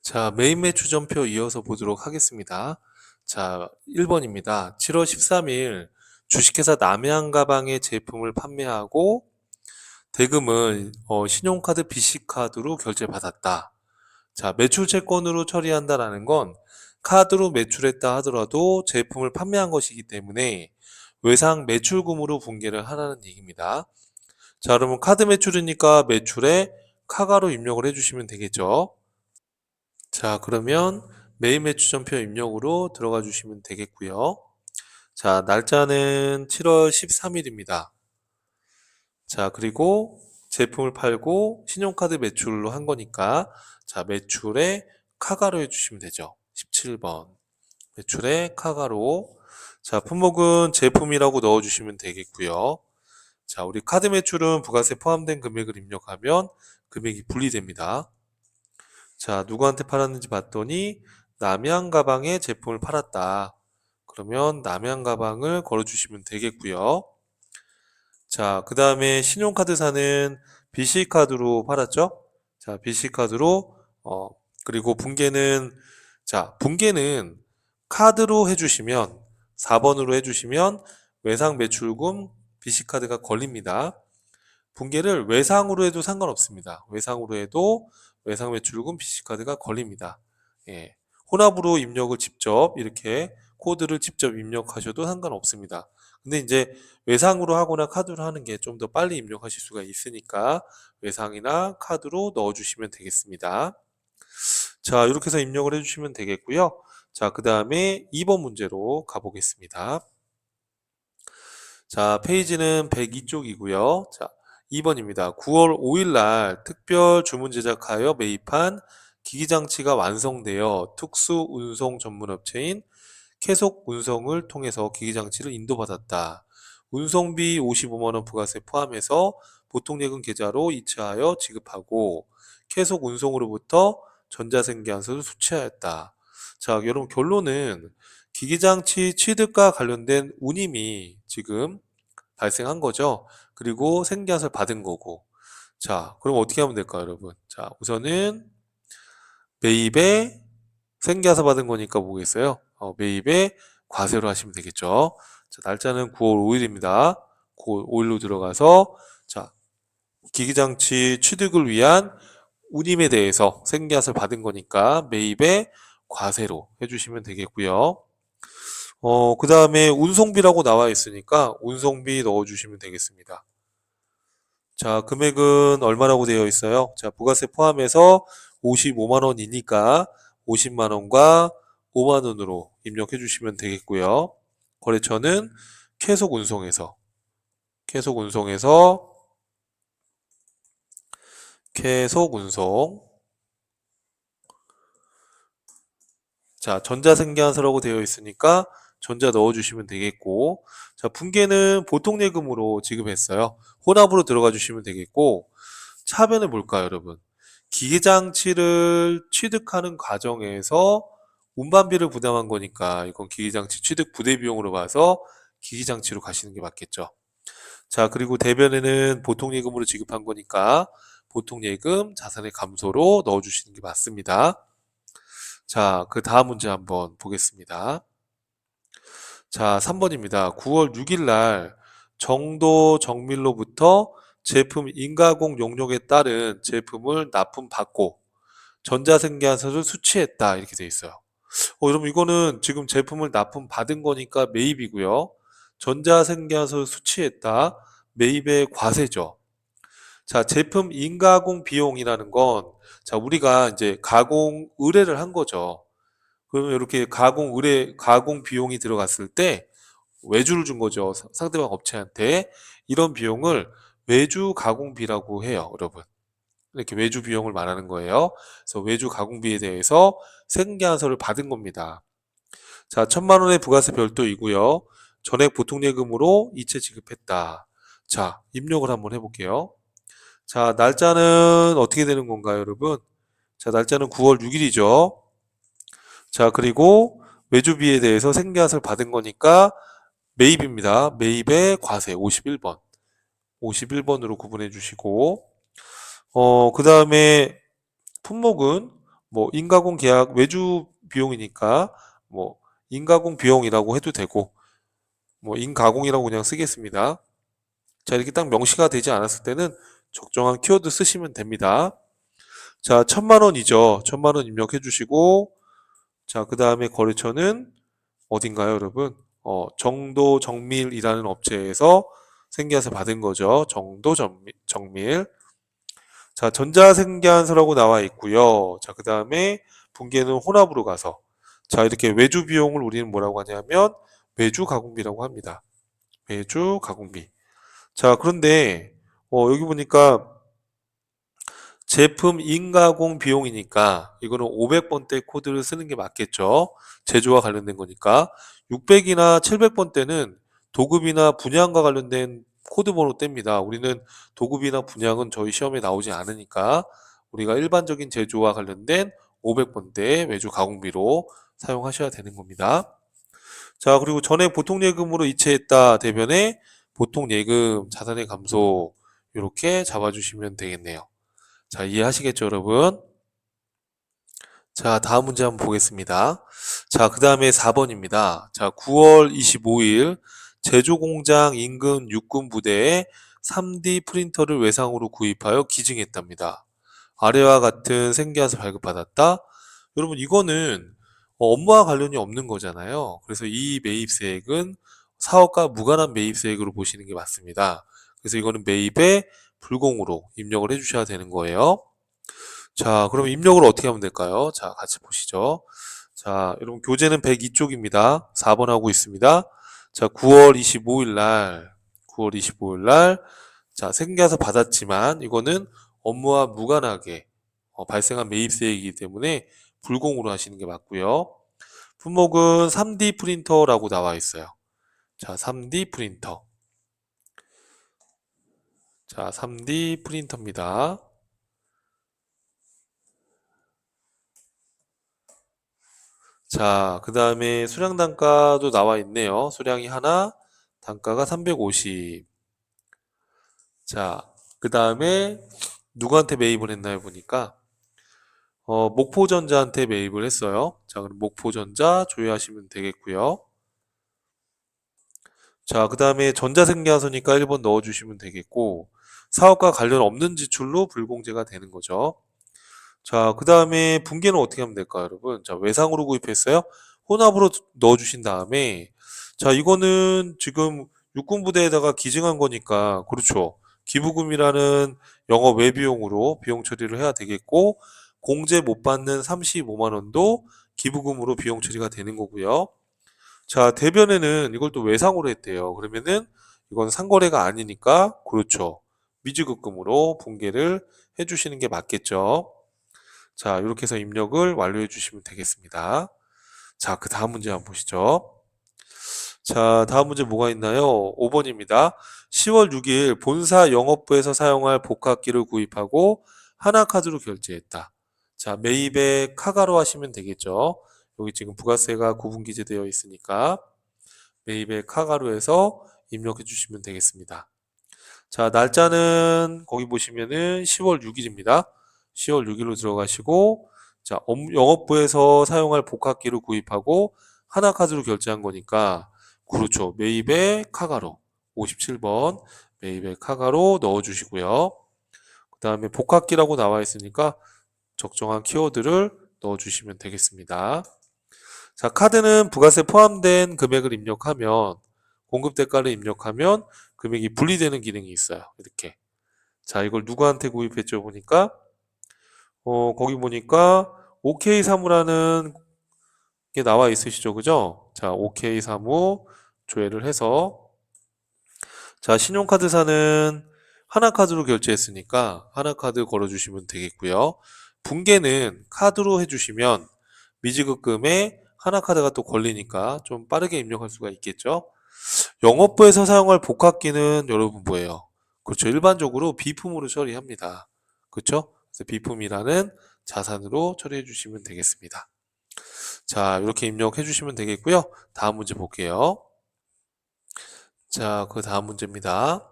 자, 메인 매출점표 이어서 보도록 하겠습니다. 자, 1번입니다. 7월 13일 주식회사 남해안가방의 제품을 판매하고 대금은 신용카드 BC카드로 결제받았다. 자, 매출 채권으로 처리한다라는 건 카드로 매출했다 하더라도 제품을 판매한 것이기 때문에 외상 매출금으로 분계를 하라는 얘기입니다. 자, 그러면 카드 매출이니까 매출에 카가로 입력을 해주시면 되겠죠. 자, 그러면 메인 매출점표 입력으로 들어가 주시면 되겠고요. 자, 날짜는 7월 13일입니다. 자, 그리고 제품을 팔고 신용카드 매출로 한 거니까 자, 매출에 카가로 해주시면 되죠. 17번 매출에 카가로. 자, 품목은 제품이라고 넣어주시면 되겠고요. 자, 우리 카드 매출은 부가세 포함된 금액을 입력하면 금액이 분리됩니다. 자, 누구한테 팔았는지 봤더니 남양 가방에 제품을 팔았다. 그러면 남양 가방을 걸어주시면 되겠고요. 자, 그 다음에 신용카드사는 BC카드로 팔았죠? 자, BC카드로, 그리고 분계는, 자, 분계는 카드로 해주시면, 4번으로 해주시면 외상 매출금 BC카드가 걸립니다. 분계를 외상으로 해도 상관없습니다. 외상으로 해도 외상 매출금 BC카드가 걸립니다. 예. 혼합으로 입력을 직접 이렇게 코드를 직접 입력하셔도 상관없습니다. 근데 이제 외상으로 하거나 카드로 하는 게 좀 더 빨리 입력하실 수가 있으니까 외상이나 카드로 넣어주시면 되겠습니다. 자, 이렇게 해서 입력을 해주시면 되겠고요. 자, 그 다음에 2번 문제로 가보겠습니다. 자, 페이지는 102쪽이고요. 자, 2번입니다. 9월 5일 날 특별 주문 제작하여 매입한 기기장치가 완성되어 특수 운송 전문 업체인 캐속 운송을 통해서 기기장치를 인도받았다. 운송비 55만 원 부가세 포함해서 보통예금 계좌로 이체하여 지급하고 캐속 운송으로부터 전자생계한서를 수취하였다. 자, 여러분 결론은 기기장치 취득과 관련된 운임이 지금 발생한 거죠. 그리고 생계한서를 받은 거고. 자, 그럼 어떻게 하면 될까요, 여러분? 자, 우선은 매입에 생계한서 받은 거니까 뭐겠어요? 매입에 과세로 하시면 되겠죠. 자, 날짜는 9월 5일입니다. 9월 5일로 들어가서 자, 기기장치 취득을 위한 운임에 대해서 생계한서를 받은 거니까 매입에 과세로 해주시면 되겠고요. 그 다음에 운송비라고 나와 있으니까 운송비 넣어주시면 되겠습니다. 자, 금액은 얼마라고 되어 있어요? 자, 부가세 포함해서 55만 원이니까 50만 원과 5만 원으로 입력해 주시면 되겠고요. 거래처는 계속 운송해서, 계속 운송해서, 계속 운송. 자, 전자생계한서라고 되어 있으니까 전자 넣어주시면 되겠고, 자, 분계는 보통 예금으로 지급했어요. 혼합으로 들어가 주시면 되겠고, 차변은 뭘까요, 여러분? 기계장치를 취득하는 과정에서 운반비를 부담한 거니까 이건 기계장치 취득 부대 비용으로 봐서 기계장치로 가시는 게 맞겠죠. 자, 그리고 대변에는 보통예금으로 지급한 거니까 보통예금 자산의 감소로 넣어주시는 게 맞습니다. 자, 그 다음 문제 한번 보겠습니다. 자, 3번입니다. 9월 6일 날 정도 정밀로부터 제품 인가공 용역에 따른 제품을 납품받고 전자생계한서를 수취했다 이렇게 돼 있어요. 여러분 이거는 지금 제품을 납품받은 거니까 매입이고요. 전자생계한서를 수취했다 매입의 과세죠. 자, 제품 인가공 비용이라는 건 자, 우리가 이제 가공 의뢰를 한 거죠. 그러면 이렇게 가공 의뢰 가공 비용이 들어갔을 때 외주를 준 거죠. 상대방 업체한테. 이런 비용을 외주 가공비라고 해요, 여러분. 이렇게 외주 비용을 말하는 거예요. 그래서 외주 가공비에 대해서 생계한서를 받은 겁니다. 자, 1,000만 원의 부가세 별도이고요. 전액 보통예금으로 이체 지급했다. 자, 입력을 한번 해볼게요. 자, 날짜는 어떻게 되는 건가요, 여러분? 자, 날짜는 9월 6일이죠. 자, 그리고 외주비에 대해서 생계한서를 받은 거니까 매입입니다. 매입의 과세 51번. 51번으로 구분해 주시고, 그 다음에 품목은 뭐 인가공 계약 외주 비용이니까 뭐 인가공 비용이라고 해도 되고 뭐 인가공이라고 그냥 쓰겠습니다. 자, 이렇게 딱 명시가 되지 않았을 때는 적정한 키워드 쓰시면 됩니다. 자, 1000만 원이죠. 1000만 원 입력해 주시고 자, 그 다음에 거래처는 어딘가요, 여러분? 정도 정밀이라는 업체에서 생계에서 받은 거죠. 정도 정밀. 자, 전자생계한서라고 나와 있고요. 자, 그 다음에 분계는 혼합으로 가서 자, 이렇게 외주 비용을 우리는 뭐라고 하냐면 외주 가공비라고 합니다. 외주 가공비. 자, 그런데 여기 보니까 제품 인가공 비용이니까 이거는 500번대 코드를 쓰는 게 맞겠죠. 제조와 관련된 거니까 600이나 700번대는 도급이나 분양과 관련된 코드 번호 뗍니다. 우리는 도급이나 분양은 저희 시험에 나오지 않으니까 우리가 일반적인 제조와 관련된 500번대 외주 가공비로 사용하셔야 되는 겁니다. 자, 그리고 전액 보통예금으로 이체했다 대변에 보통예금 자산의 감소 이렇게 잡아주시면 되겠네요. 자, 이해하시겠죠, 여러분? 자, 다음 문제 한번 보겠습니다. 자, 그 다음에 4번입니다. 자, 9월 25일 제조공장 인근 육군 부대에 3D 프린터를 외상으로 구입하여 기증했답니다. 아래와 같은 생계와서 발급받았다. 여러분, 이거는 업무와 관련이 없는 거잖아요. 그래서 이 매입세액은 사업과 무관한 매입세액으로 보시는 게 맞습니다. 그래서 이거는 매입에 불공으로 입력을 해주셔야 되는 거예요. 자, 그럼 입력을 어떻게 하면 될까요? 자, 같이 보시죠. 자, 여러분 교재는 102쪽입니다. 4번 하고 있습니다. 자, 9월 25일 날, 자, 생계에서 받았지만 이거는 업무와 무관하게 발생한 매입세액이기 때문에 불공으로 하시는 게 맞고요. 품목은 3D 프린터라고 나와 있어요. 자, 3D 프린터. 자, 3D 프린터입니다. 자, 그 다음에 수량 단가도 나와 있네요. 수량이 하나, 단가가 350. 자, 그 다음에 누구한테 매입을 했나요? 보니까 목포전자한테 매입을 했어요. 자, 그럼 목포전자 조회하시면 되겠고요. 자, 그 다음에 전자생계하소니까 1번 넣어주시면 되겠고 사업과 관련 없는 지출로 불공제가 되는 거죠. 자, 그 다음에 분계는 어떻게 하면 될까요, 여러분? 자, 외상으로 구입했어요. 혼합으로 넣어주신 다음에, 자, 이거는 지금 육군부대에다가 기증한 거니까, 그렇죠. 기부금이라는 영업 외비용으로 비용 처리를 해야 되겠고, 공제 못 받는 35만 원도 기부금으로 비용 처리가 되는 거고요. 자, 대변에는 이걸 또 외상으로 했대요. 그러면은 이건 상거래가 아니니까, 그렇죠. 미지급금으로 분계를 해주시는 게 맞겠죠. 자, 이렇게 해서 입력을 완료해 주시면 되겠습니다. 자, 그 다음 문제 한번 보시죠. 자, 다음 문제 뭐가 있나요? 5번입니다. 10월 6일 본사 영업부에서 사용할 복합기를 구입하고 하나카드로 결제했다. 자, 매입에 카가로 하시면 되겠죠. 여기 지금 부가세가 구분기재되어 있으니까 매입에 카가로 해서 입력해 주시면 되겠습니다. 자, 날짜는 거기 보시면은 10월 6일입니다. 10월 6일로 들어가시고, 자, 영업부에서 사용할 복합기를 구입하고 하나카드로 결제한 거니까, 그렇죠. 매입에 카가로 57번 매입에 카가로 넣어주시고요. 그 다음에 복합기라고 나와 있으니까 적정한 키워드를 넣어주시면 되겠습니다. 자, 카드는 부가세 포함된 금액을 입력하면 공급 대가를 입력하면 금액이 분리되는 기능이 있어요. 이렇게. 자, 이걸 누구한테 구입했죠? 보니까 거기 보니까 OK 사무라는 게 나와 있으시죠? 그죠? 자, OK 사무 조회를 해서 자, 신용카드사는 하나카드로 결제했으니까 하나카드 걸어주시면 되겠고요. 분계는 카드로 해주시면 미지급금에 하나카드가 또 걸리니까 좀 빠르게 입력할 수가 있겠죠. 영업부에서 사용할 복합기는 여러분 뭐예요? 그렇죠. 일반적으로 비품으로 처리합니다. 그렇죠? 그래서 비품이라는 자산으로 처리해 주시면 되겠습니다. 자, 이렇게 입력해 주시면 되겠고요. 다음 문제 볼게요. 자, 다음 문제입니다.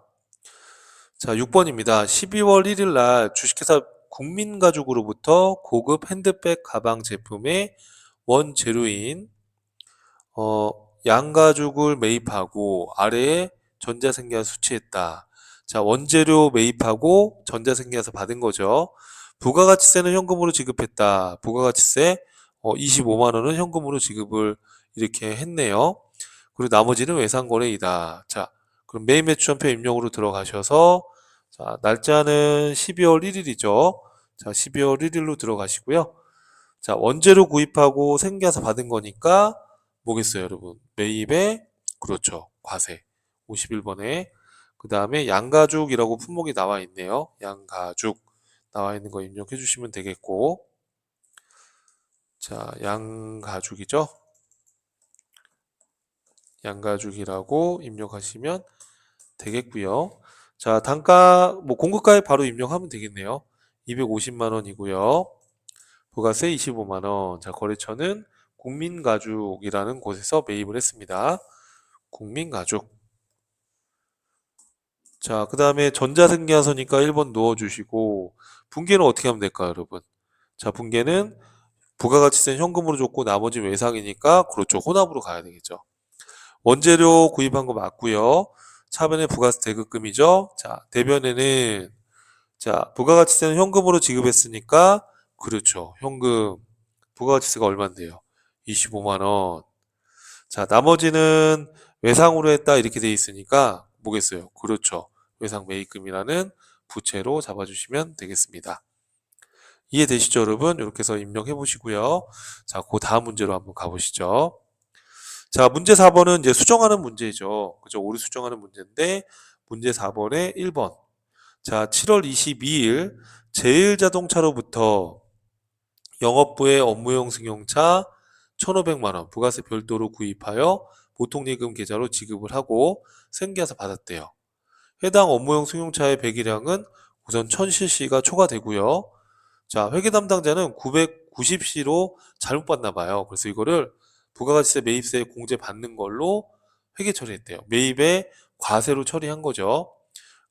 자, 6번입니다. 12월 1일 날 주식회사 국민가죽으로부터 고급 핸드백 가방 제품의 원재료인 양가죽을 매입하고 아래에 전자생계가 수취했다. 자, 원재료 매입하고 전자생계에서 받은 거죠. 부가가치세는 현금으로 지급했다. 부가가치세 25만 원은 현금으로 지급을 이렇게 했네요. 그리고 나머지는 외상거래이다. 자, 그럼 매입매출전표 입력으로 들어가셔서 자, 날짜는 12월 1일이죠. 자, 12월 1일로 들어가시고요. 자, 원재료 구입하고 생계에서 받은 거니까 뭐겠어요, 여러분? 매입에 그렇죠. 과세. 51번에 그 다음에 양가죽이라고 품목이 나와 있네요. 양가죽 나와 있는 거 입력해 주시면 되겠고 자, 양가죽이죠. 양가죽이라고 입력하시면 되겠고요. 자, 단가 뭐 공급가에 바로 입력하면 되겠네요. 250만 원이고요. 부가세 25만 원. 자, 거래처는 국민가죽이라는 곳에서 매입을 했습니다. 국민가죽. 자, 그 다음에 전자생계하서니까 1번 넣어주시고 분계는 어떻게 하면 될까요, 여러분? 자, 분계는 부가가치세는 현금으로 줬고 나머지 외상이니까 그렇죠. 혼합으로 가야 되겠죠. 원재료 구입한 거 맞고요. 차변에 부가세 대급금이죠. 자, 대변에는 자, 부가가치세는 현금으로 지급했으니까 그렇죠. 현금 부가가치세가 얼마인데요? 25만 원. 자, 나머지는 외상으로 했다 이렇게 돼 있으니까 뭐겠어요? 그렇죠. 외상 매입금이라는 부채로 잡아주시면 되겠습니다. 이해되시죠, 여러분? 이렇게 해서 입력해 보시고요. 자, 그 다음 문제로 한번 가보시죠. 자, 문제 4번은 이제 수정하는 문제죠. 그죠? 오류 수정하는 문제인데, 문제 4번에 1번. 자, 7월 22일 제일자동차로부터 영업부의 업무용 승용차 1,500만 원 부가세 별도로 구입하여 보통예금 계좌로 지급을 하고 생계에서 받았대요. 해당 업무용 승용차의 배기량은 우선 1000cc가 초과되고요. 자, 회계 담당자는 990c로 잘못 봤나 봐요. 그래서 이거를 부가가치세 매입세 공제 받는 걸로 회계 처리했대요. 매입에 과세로 처리한 거죠.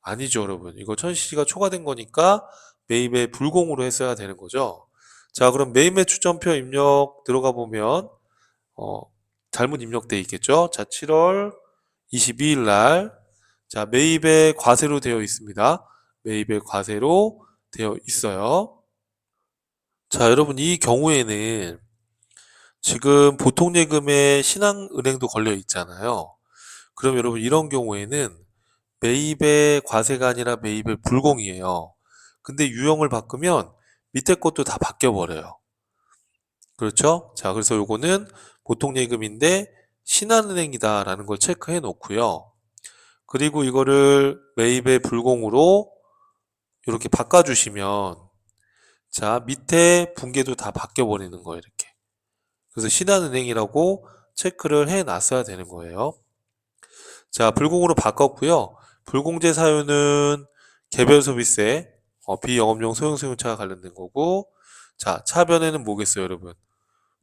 아니죠, 여러분. 이거 1000cc가 초과된 거니까 매입에 불공으로 했어야 되는 거죠. 자, 그럼 매입매출전표 입력 들어가 보면 어, 잘못 입력돼 있겠죠. 자, 7월 22일 날 자, 매입에 과세로 되어 있습니다. 매입에 과세로 되어 있어요. 자, 여러분 이 경우에는 지금 보통예금에 신한은행도 걸려 있잖아요. 그럼 여러분 이런 경우에는 매입의 과세가 아니라 매입의 불공이에요. 근데 유형을 바꾸면 밑에 것도 다 바뀌어 버려요. 그렇죠? 자, 그래서 요거는 보통예금인데 신한은행이다라는 걸 체크해 놓고요. 그리고 이거를 매입의 불공으로 이렇게 바꿔주시면 자, 밑에 분계도 다 바뀌어 버리는 거예요, 이렇게. 그래서 신한은행이라고 체크를 해 놨어야 되는 거예요. 자, 불공으로 바꿨고요. 불공제 사유는 개별 소비세, 비영업용 소형승용차가 관련된 거고, 자, 차변에는 뭐겠어요, 여러분?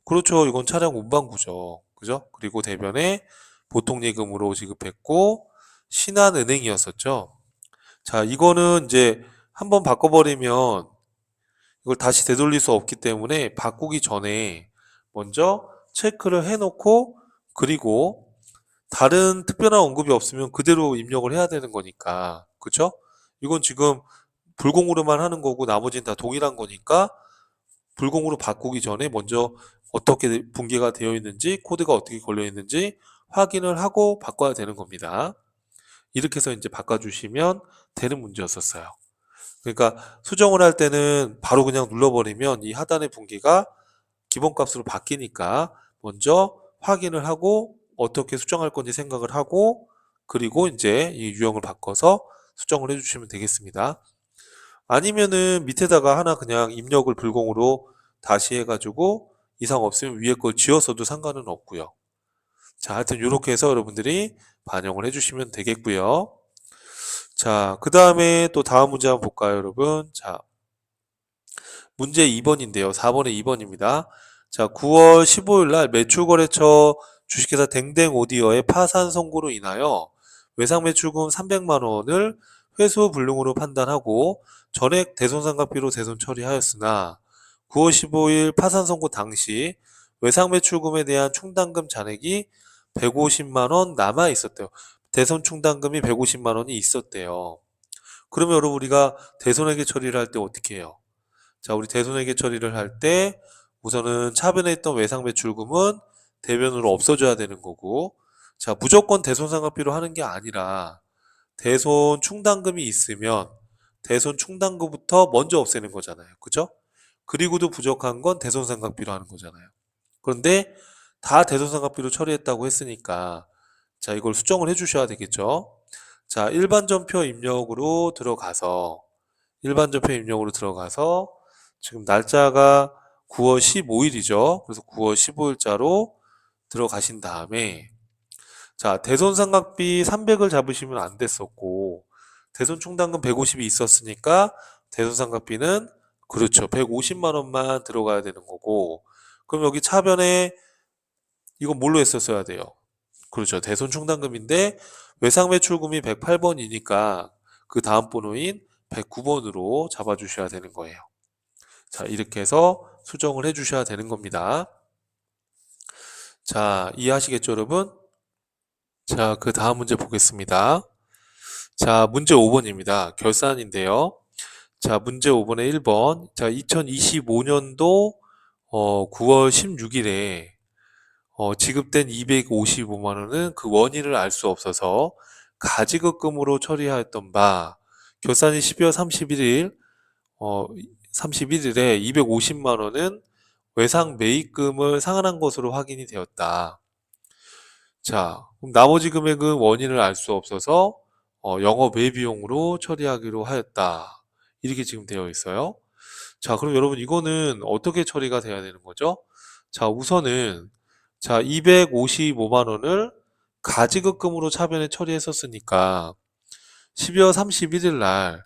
그렇죠. 이건 차량 운반구죠. 그죠? 그리고 대변에 보통예금으로 지급했고, 신한은행이었었죠. 자, 이거는 이제 한번 바꿔버리면 이걸 다시 되돌릴 수 없기 때문에 바꾸기 전에 먼저 체크를 해놓고, 그리고 다른 특별한 언급이 없으면 그대로 입력을 해야 되는 거니까. 그쵸? 이건 지금 불공으로만 하는 거고 나머지는 다 동일한 거니까 불공으로 바꾸기 전에 먼저 어떻게 분계가 되어 있는지 코드가 어떻게 걸려 있는지 확인을 하고 바꿔야 되는 겁니다. 이렇게 해서 이제 바꿔주시면 되는 문제였었어요. 그러니까 수정을 할 때는 바로 그냥 눌러버리면 이 하단의 분계가 기본값으로 바뀌니까 먼저 확인을 하고 어떻게 수정할 건지 생각을 하고 그리고 이제 이 유형을 바꿔서 수정을 해주시면 되겠습니다. 아니면은 밑에다가 하나 그냥 입력을 불공으로 다시 해가지고 이상 없으면 위에 걸 지웠어도 상관은 없고요. 자, 하여튼 이렇게 해서 여러분들이 반영을 해주시면 되겠고요. 자, 그 다음에 또 다음 문제 한번 볼까요, 여러분? 자, 문제 2번인데요. 4번에 2번입니다. 자, 9월 15일 날 매출거래처 주식회사 댕댕오디어의 파산 선고로 인하여 외상매출금 300만 원을 회수 불능으로 판단하고 전액 대손상각비로 대손 처리하였으나 9월 15일 파산 선고 당시 외상매출금에 대한 충당금 잔액이 150만 원 남아 있었대요. 대손 충당금이 150만 원이 있었대요. 그러면 여러분 우리가 대손회계 처리를 할 때 어떻게 해요? 자, 우리 대손회계 처리를 할 때 우선은 차변에 있던 외상매출금은 대변으로 없어져야 되는 거고, 자, 무조건 대손상각비로 하는 게 아니라 대손 충당금이 있으면 대손 충당금부터 먼저 없애는 거잖아요. 그죠? 그리고도 부족한 건 대손상각비로 하는 거잖아요. 그런데 다 대손상각비로 처리했다고 했으니까 자, 이걸 수정을 해 주셔야 되겠죠. 자, 일반전표 입력으로 들어가서 지금 날짜가 9월 15일이죠. 그래서 9월 15일자로 들어가신 다음에 자, 대손상각비 300을 잡으시면 안 됐었고 대손 충당금 150이 있었으니까 대손상각비는 그렇죠. 150만 원만 들어가야 되는 거고 그럼 여기 차변에 이거 뭘로 했었어야 돼요? 그렇죠. 대손 충당금인데 외상매출금이 108번이니까 그 다음 번호인 109번으로 잡아주셔야 되는 거예요. 자, 이렇게 해서 수정을 해주셔야 되는 겁니다. 자, 이해하시겠죠, 여러분? 자, 그 다음 문제 보겠습니다. 자, 문제 5번입니다. 결산인데요. 자, 문제 5번에 1번. 자, 2025년도 9월 16일에 지급된 255만 원은 그 원인을 알 수 없어서 가지급금으로 처리하였던 바 결산일 12월 31일 31일에 250만 원은 외상 매입금을 상환한 것으로 확인이 되었다. 자, 그럼 나머지 금액은 원인을 알 수 없어서 영업 외비용으로 처리하기로 하였다. 이렇게 지금 되어 있어요. 자, 그럼 여러분 이거는 어떻게 처리가 돼야 되는 거죠? 자, 우선은 자, 255만 원을 가지급금으로 차변에 처리했었으니까 12월 31일 날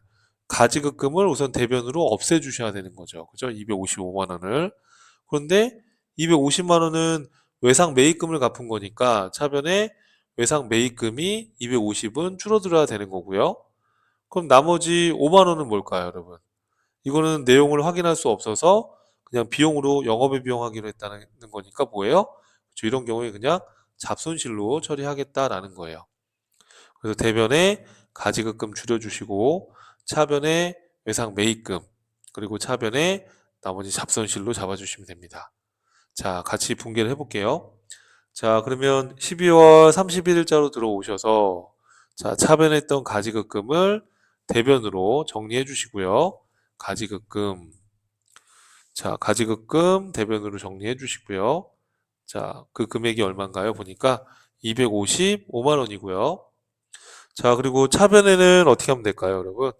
가지급금을 우선 대변으로 없애주셔야 되는 거죠. 그죠? 255만 원을. 그런데 250만 원은 외상 매입금을 갚은 거니까 차변에 외상 매입금이 250은 줄어들어야 되는 거고요. 그럼 나머지 5만 원은 뭘까요, 여러분? 이거는 내용을 확인할 수 없어서 그냥 비용으로 영업의 비용 하기로 했다는 거니까 뭐예요? 그렇죠, 이런 경우에 그냥 잡손실로 처리하겠다라는 거예요. 그래서 대변에 가지급금 줄여주시고 차변에 외상 매입금 그리고 차변에 나머지 잡손실로 잡아주시면 됩니다. 자, 같이 분개를 해볼게요. 자, 그러면 12월 31일자로 들어오셔서 자, 차변에 있던 가지급금을 대변으로 정리해 주시고요. 가지급금 자, 가지급금 대변으로 정리해 주시고요. 자, 그 금액이 얼마인가요? 보니까 255만 원이고요. 자, 그리고 차변에는 어떻게 하면 될까요, 여러분?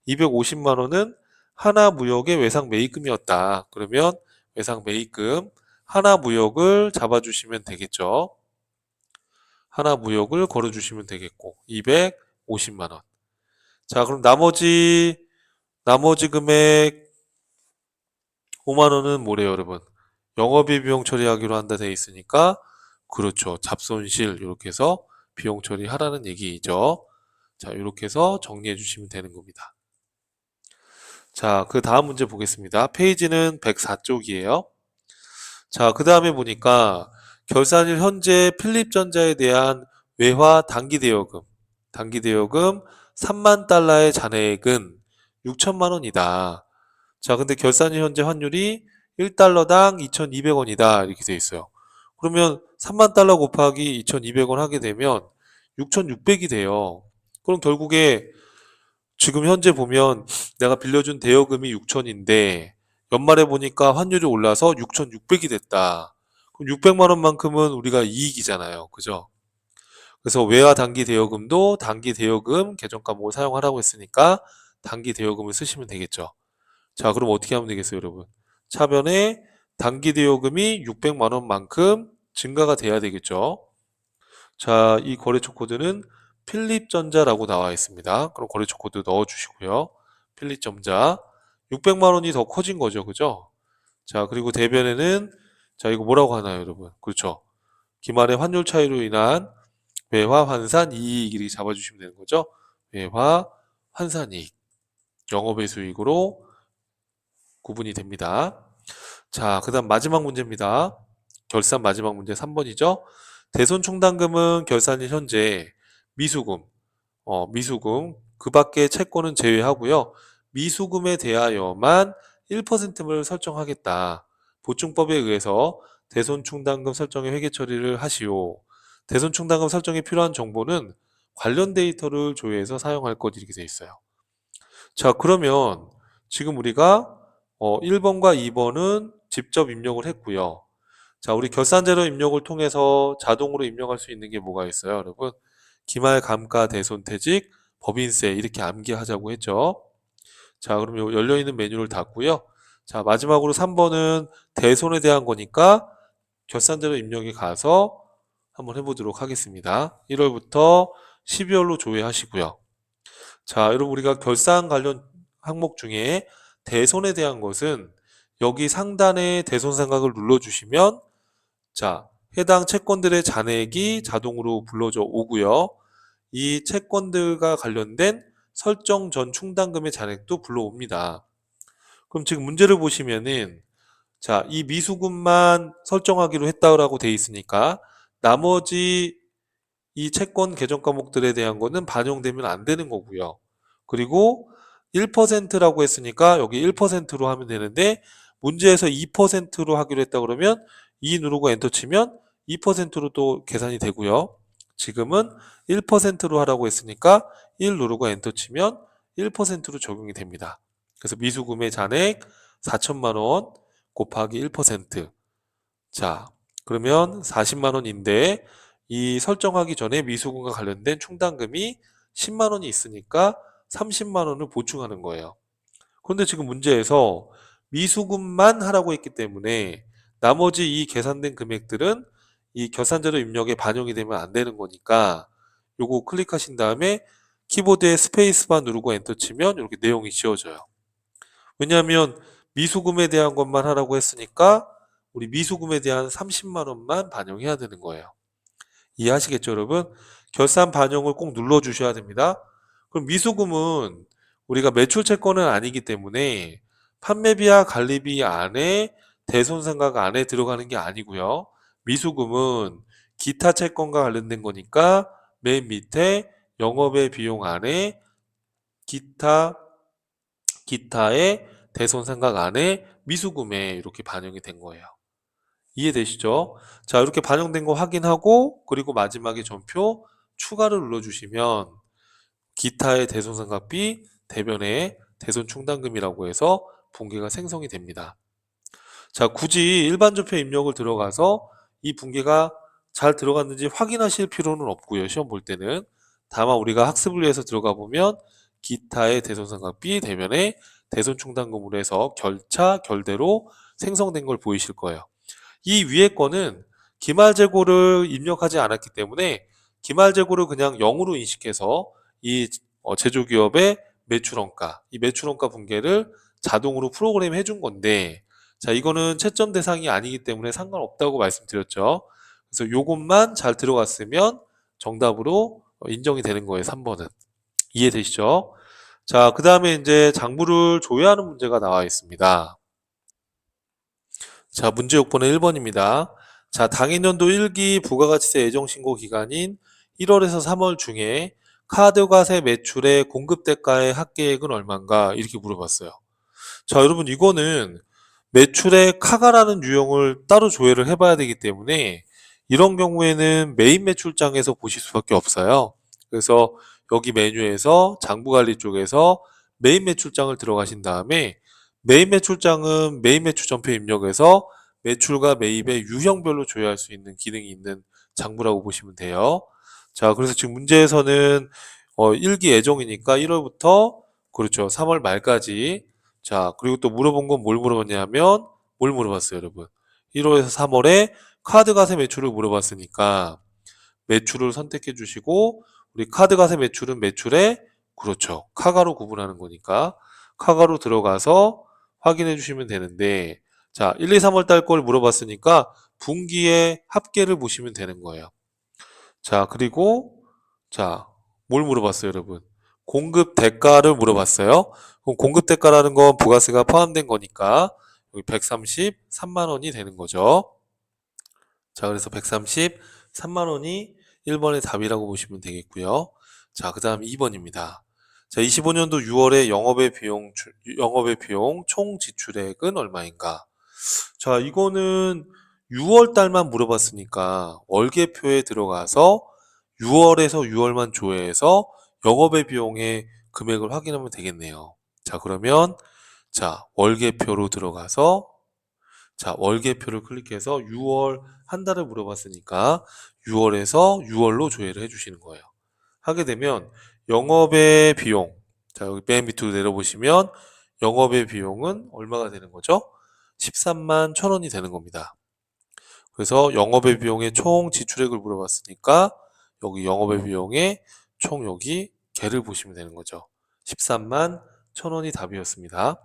250만 원은 하나무역의 외상 매입금이었다. 그러면 외상 매입금 하나무역을 잡아주시면 되겠죠. 하나무역을 걸어주시면 되겠고 250만 원. 자, 그럼 나머지 금액 5만 원은 뭐래요, 여러분? 영업이 비용 처리하기로 한다 돼 있으니까 그렇죠. 잡손실 이렇게 해서 비용 처리하라는 얘기죠. 자, 이렇게 해서 정리해 주시면 되는 겁니다. 자, 그 다음 문제 보겠습니다. 페이지는 104쪽이에요. 자, 그 다음에 보니까 결산일 현재 필립전자에 대한 외화 단기 대여금 3만 달러의 잔액은 6천만 원이다. 자, 근데 결산일 현재 환율이 1달러당 2,200원이다. 이렇게 돼 있어요. 그러면 3만 달러 곱하기 2,200원 하게 되면 6,600이 돼요. 그럼 결국에 지금 현재 보면 내가 빌려준 대여금이 6천인데 연말에 보니까 환율이 올라서 6,600이 됐다. 그럼 600만 원만큼은 우리가 이익이잖아요. 그죠? 그래서 외화 단기 대여금도 단기 대여금 계정 과목을 사용하라고 했으니까 단기 대여금을 쓰시면 되겠죠. 자, 그럼 어떻게 하면 되겠어요, 여러분? 차변에 단기 대여금이 600만 원만큼 증가가 돼야 되겠죠. 자, 이 거래처 코드는 필립전자라고 나와 있습니다. 그럼 거래처 코드 넣어주시고요. 필립전자 600만 원이 더 커진 거죠, 그죠? 자, 그리고 대변에는 자, 이거 뭐라고 하나요, 여러분? 그렇죠. 기말의 환율 차이로 인한 외화 환산 이익 이렇게 잡아주시면 되는 거죠. 외화 환산이익, 영업의 수익으로 구분이 됩니다. 자, 그 다음 마지막 문제입니다. 결산 마지막 문제 3번이죠. 대손충당금은 결산일 현재 미수금, 미수금, 그 밖에 채권은 제외하고요. 미수금에 대하여만 1%를 설정하겠다. 보충법에 의해서 대손충당금 설정의 회계 처리를 하시오. 대손충당금 설정에 필요한 정보는 관련 데이터를 조회해서 사용할 것 이렇게 돼 있어요. 자, 그러면 지금 우리가 1번과 2번은 직접 입력을 했고요. 자, 우리 결산자료 입력을 통해서 자동으로 입력할 수 있는 게 뭐가 있어요, 여러분? 기말 감가 대손퇴직 법인세 이렇게 암기하자고 했죠. 자, 그럼 요 열려있는 메뉴를 닫고요. 자, 마지막으로 3번은 대손에 대한 거니까 결산자료 입력에 가서 한번 해보도록 하겠습니다. 1월부터 12월로 조회하시고요. 자, 여러분 우리가 결산 관련 항목 중에 대손에 대한 것은 여기 상단에 대손상각을 눌러주시면 자, 해당 채권들의 잔액이 자동으로 불러져 오고요. 이 채권들과 관련된 설정 전 충당금의 잔액도 불러옵니다. 그럼 지금 문제를 보시면은 자, 이 미수금만 설정하기로 했다라고 돼 있으니까 나머지 이 채권 개정 과목들에 대한 거는 반영되면 안 되는 거고요. 그리고 1%라고 했으니까 여기 1%로 하면 되는데 문제에서 2%로 하기로 했다 그러면 2 누르고 엔터 치면 2%로 또 계산이 되고요. 지금은 1%로 하라고 했으니까 1 누르고 엔터 치면 1%로 적용이 됩니다. 그래서 미수금의 잔액 4천만 원 곱하기 1%. 자, 그러면 40만 원인데 이 설정하기 전에 미수금과 관련된 충당금이 10만 원이 있으니까 30만 원을 보충하는 거예요. 그런데 지금 문제에서 미수금만 하라고 했기 때문에 나머지 이 계산된 금액들은 이 결산자료 입력에 반영이 되면 안 되는 거니까 요거 클릭하신 다음에 키보드에 스페이스바 누르고 엔터 치면 이렇게 내용이 지워져요. 왜냐하면 미수금에 대한 것만 하라고 했으니까 우리 미수금에 대한 30만 원만 반영해야 되는 거예요. 이해하시겠죠, 여러분? 결산 반영을 꼭 눌러 주셔야 됩니다. 그럼 미수금은 우리가 매출 채권은 아니기 때문에 판매비와 관리비 안에 대손상각 안에 들어가는 게 아니고요. 미수금은 기타 채권과 관련된 거니까 맨 밑에 영업의 비용 안에 기타의 대손상각 안에 미수금에 이렇게 반영이 된 거예요. 이해되시죠? 자, 이렇게 반영된 거 확인하고 그리고 마지막에 전표 추가를 눌러주시면 기타의 대손상각비 대변의 대손충당금이라고 해서 분계가 생성이 됩니다. 자, 굳이 일반 전표 입력을 들어가서 이 분계가 잘 들어갔는지 확인하실 필요는 없고요. 시험 볼 때는. 다만 우리가 학습을 위해서 들어가 보면 기타의 대손상각비 대변의 대손충당금으로 해서 결차, 결대로 생성된 걸 보이실 거예요. 이 위에 거는 기말재고를 입력하지 않았기 때문에 기말재고를 그냥 0으로 인식해서 이 제조기업의 매출원가, 이 매출원가 분계를 자동으로 프로그램 해준 건데 자, 이거는 채점 대상이 아니기 때문에 상관없다고 말씀드렸죠. 그래서 요것만 잘 들어갔으면 정답으로 인정이 되는 거예요. 3번은. 이해되시죠? 자, 그 다음에 이제 장부를 조회하는 문제가 나와 있습니다. 자, 문제 6번은 1번입니다. 자, 당해년도 1기 부가가치세 예정신고 기간인 1월에서 3월 중에 카드과세 매출의 공급대가의 합계액은 얼마인가? 이렇게 물어봤어요. 자, 여러분 이거는 매출의 카가라는 유형을 따로 조회를 해봐야 되기 때문에 이런 경우에는 메인 매출장에서 보실 수밖에 없어요. 그래서 여기 메뉴에서 장부관리 쪽에서 메인 매출장을 들어가신 다음에 메인 매출장은 메인 매출 전표 입력에서 매출과 매입의 유형별로 조회할 수 있는 기능이 있는 장부라고 보시면 돼요. 자, 그래서 지금 문제에서는 1기 예정이니까 1월부터 그렇죠. 3월 말까지. 자, 그리고 또 물어본 건 뭘 물어봤냐면 뭘 물어봤어요, 여러분? 1월에서 3월에 카드 과세 매출을 물어봤으니까 매출을 선택해 주시고 우리 카드 과세 매출은 매출에 그렇죠. 카가로 구분하는 거니까 카가로 들어가서 확인해 주시면 되는데 자, 1, 2, 3월 달 걸 물어봤으니까 분기의 합계를 보시면 되는 거예요. 자, 그리고 자, 뭘 물어봤어요, 여러분? 공급 대가를 물어봤어요. 그럼 공급 대가라는 건 부가세가 포함된 거니까 여기 133만 원이 되는 거죠. 자, 그래서 133만 원이 1번의 답이라고 보시면 되겠고요. 자, 그 다음 2번입니다. 자, 25년도 6월에 영업의 비용 총 지출액은 얼마인가? 자, 이거는 6월 달만 물어봤으니까 월계표에 들어가서 6월에서 6월만 조회해서 영업의 비용의 금액을 확인하면 되겠네요. 자, 그러면 월계표로 들어가서 월계표를 클릭해서 6월 한 달을 물어봤으니까 6월에서 6월로 조회를 해주시는 거예요. 하게 되면 영업의 비용, 자, 여기 맨 밑으로 내려보시면 영업의 비용은 얼마가 되는 거죠? 13만 1,000원이 되는 겁니다. 그래서 영업의 비용의 총 지출액을 물어봤으니까 여기 영업의 비용의 총 여기 개를 보시면 되는 거죠. 13만 1,000원이 답이었습니다.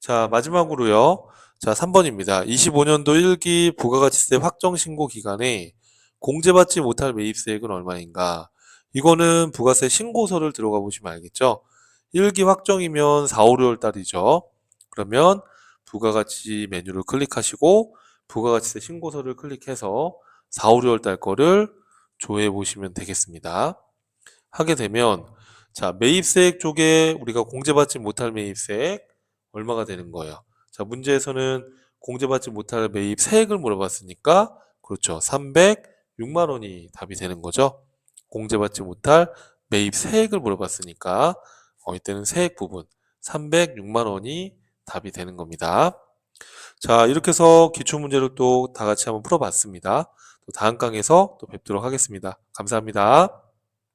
자, 마지막으로요. 자, 3번입니다. 25년도 1기 부가가치세 확정신고 기간에 공제받지 못할 매입세액은 얼마인가? 이거는 부가세 신고서를 들어가 보시면 알겠죠? 1기 확정이면 4, 5, 6월 달이죠. 그러면 부가가치 메뉴를 클릭하시고 부가가치세 신고서를 클릭해서 4, 5, 6월 달 거를 조회해 보시면 되겠습니다. 하게 되면 매입세액 쪽에 우리가 공제받지 못할 매입세액 얼마가 되는 거예요? 자, 문제에서는 공제받지 못할 매입 세액을 물어봤으니까 그렇죠. 306만 원이 답이 되는 거죠. 공제받지 못할 매입 세액을 물어봤으니까 이때는 세액 부분 306만 원이 답이 되는 겁니다. 자, 이렇게 해서 기출문제를 또 다 같이 한번 풀어봤습니다. 또 다음 강에서 또 뵙도록 하겠습니다. 감사합니다.